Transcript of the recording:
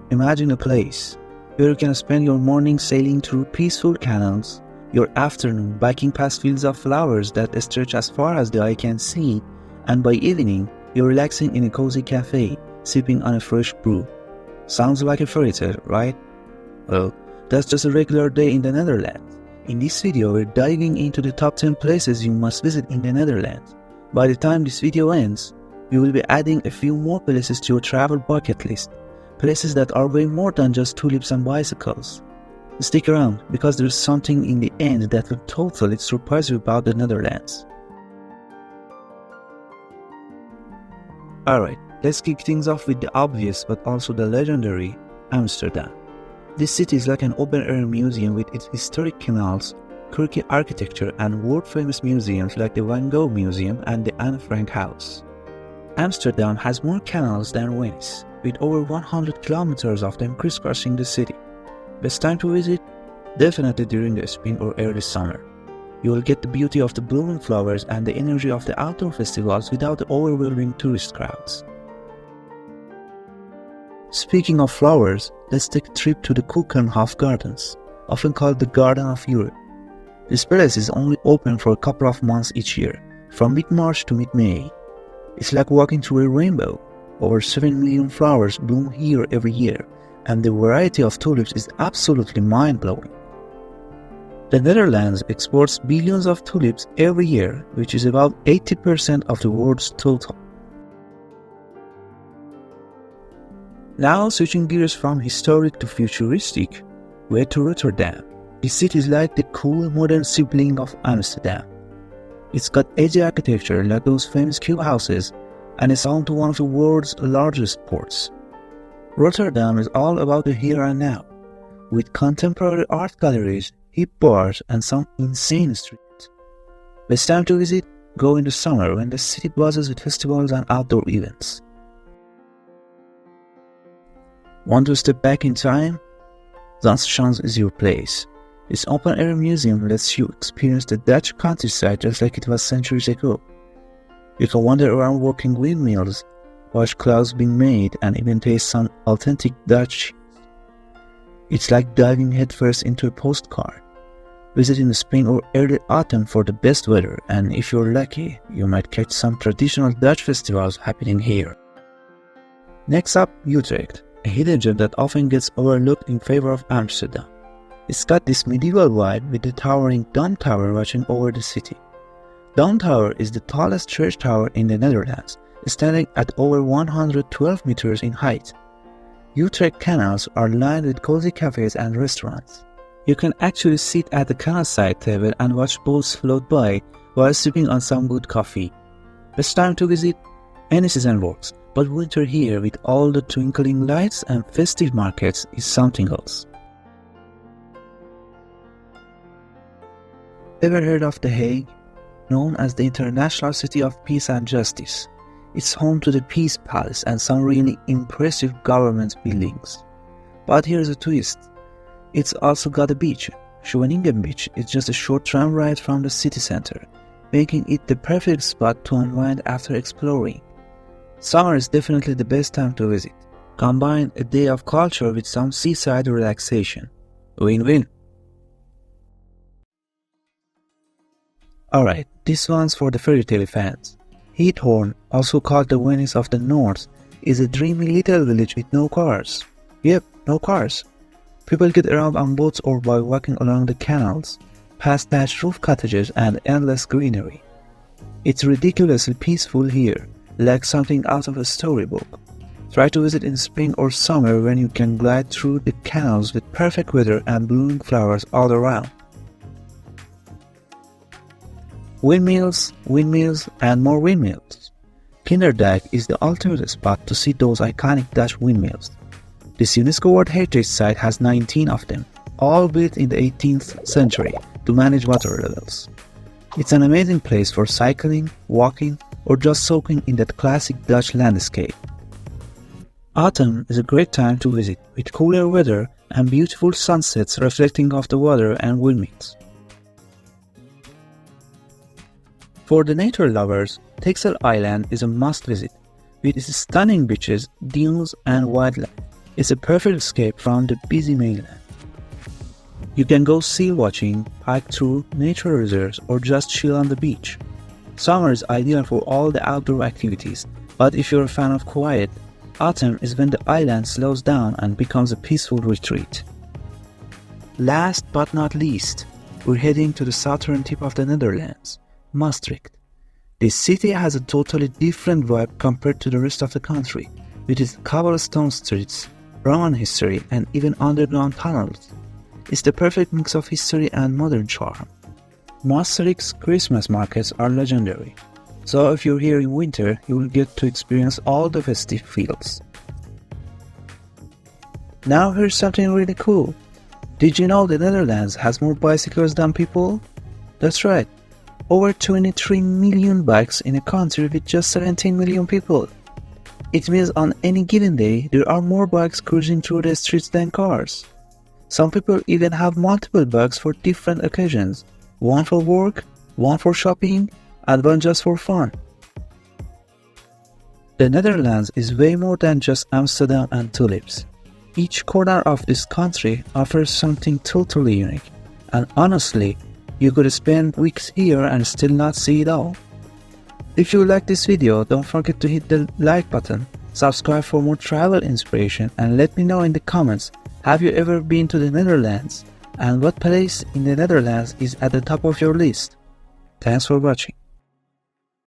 Imagine a place where you can spend your morning sailing through peaceful canals, your afternoon biking past fields of flowers that stretch as far as the eye can see, and by evening, you're relaxing in a cozy cafe, sipping on a fresh brew. Sounds like a fairy tale, right? Well, that's just a regular day in the Netherlands. In this video, we're diving into the top 10 places you must visit in the Netherlands. By the time this video ends, we will be adding a few more places to your travel bucket list. Places that are way more than just tulips and bicycles. Stick around, because there's something in the end that will totally surprise you about the Netherlands. Alright, let's kick things off with the obvious but also the legendary Amsterdam. This city is like an open-air museum with its historic canals, quirky architecture and world-famous museums like the Van Gogh Museum and the Anne Frank House. Amsterdam has more canals than Venice, with over 100 kilometers of them crisscrossing the city. Best time to visit? Definitely during the spring or early summer. You will get the beauty of the blooming flowers and the energy of the outdoor festivals without the overwhelming tourist crowds. Speaking of flowers, let's take a trip to the Keukenhof Gardens, often called the Garden of Europe. This place is only open for a couple of months each year, from mid-March to mid-May. It's like walking through a rainbow. Over 7 million flowers bloom here every year, and the variety of tulips is absolutely mind-blowing. The Netherlands exports billions of tulips every year, which is about 80% of the world's total. Now switching gears from historic to futuristic, we're to Rotterdam. This city is like the cool modern sibling of Amsterdam. It's got edgy architecture like those famous cube houses, and it's home to one of the world's largest ports. Rotterdam is all about the here and now, with contemporary art galleries, hip bars, and some insane streets. Best time to visit? Go in the summer when the city buzzes with festivals and outdoor events. Want to step back in time? Schans is your place. This open-air museum lets you experience the Dutch countryside just like it was centuries ago. You can wander around working windmills, watch clouds being made, and even taste some authentic Dutch cheese. It's like diving headfirst into a postcard. Visit in the spring or early autumn for the best weather, and if you're lucky, you might catch some traditional Dutch festivals happening here. Next up, Utrecht, a hidden gem that often gets overlooked in favor of Amsterdam. It's got this medieval vibe with the towering Dom Tower watching over the city. Dom Tower is the tallest church tower in the Netherlands, standing at over 112 meters in height. Utrecht canals are lined with cozy cafes and restaurants. You can actually sit at the canal side table and watch boats float by while sipping on some good coffee. Best time to visit? Any season works, but winter here with all the twinkling lights and festive markets is something else. Ever heard of The Hague? Known as the International City of Peace and Justice, it's home to the Peace Palace and some really impressive government buildings. But here's a twist. It's also got a beach. Scheveningen Beach is just a short tram ride from the city center, making it the perfect spot to unwind after exploring. Summer is definitely the best time to visit. Combine a day of culture with some seaside relaxation. Win-win. Alright, this one's for the fairytale fans. Giethoorn, also called the Venice of the North, is a dreamy little village with no cars. Yep, no cars. People get around on boats or by walking along the canals, past thatched roof cottages and endless greenery. It's ridiculously peaceful here, like something out of a storybook. Try to visit in spring or summer when you can glide through the canals with perfect weather and blooming flowers all around. Windmills, windmills, and more windmills. Kinderdijk is the ultimate spot to see those iconic Dutch windmills. This UNESCO World Heritage Site has 19 of them, all built in the 18th century to manage water levels. It's an amazing place for cycling, walking, or just soaking in that classic Dutch landscape. Autumn is a great time to visit, with cooler weather and beautiful sunsets reflecting off the water and windmills. For the nature lovers, Texel Island is a must-visit, with its stunning beaches, dunes, and wildlife. It's a perfect escape from the busy mainland. You can go seal watching, hike through nature reserves, or just chill on the beach. Summer is ideal for all the outdoor activities, but if you're a fan of quiet, autumn is when the island slows down and becomes a peaceful retreat. Last but not least, we're heading to the southern tip of the Netherlands, Maastricht. This city has a totally different vibe compared to the rest of the country, with its cobblestone streets, Roman history, and even underground tunnels. It's the perfect mix of history and modern charm. Maastricht's Christmas markets are legendary, so if you're here in winter, you will get to experience all the festive feels. Now here's something really cool. Did you know the Netherlands has more bicycles than people? That's right, over 23 million bikes in a country with just 17 million people. It means on any given day, there are more bikes cruising through the streets than cars. Some people even have multiple bikes for different occasions, one for work, one for shopping, and one just for fun. The Netherlands is way more than just Amsterdam and tulips. Each corner of this country offers something totally unique, and honestly, you could spend weeks here and still not see it all. If you like this video, don't forget to hit the like button, subscribe for more travel inspiration, and let me know in the comments, have you ever been to the Netherlands? And what place in the Netherlands is at the top of your list? Thanks for watching.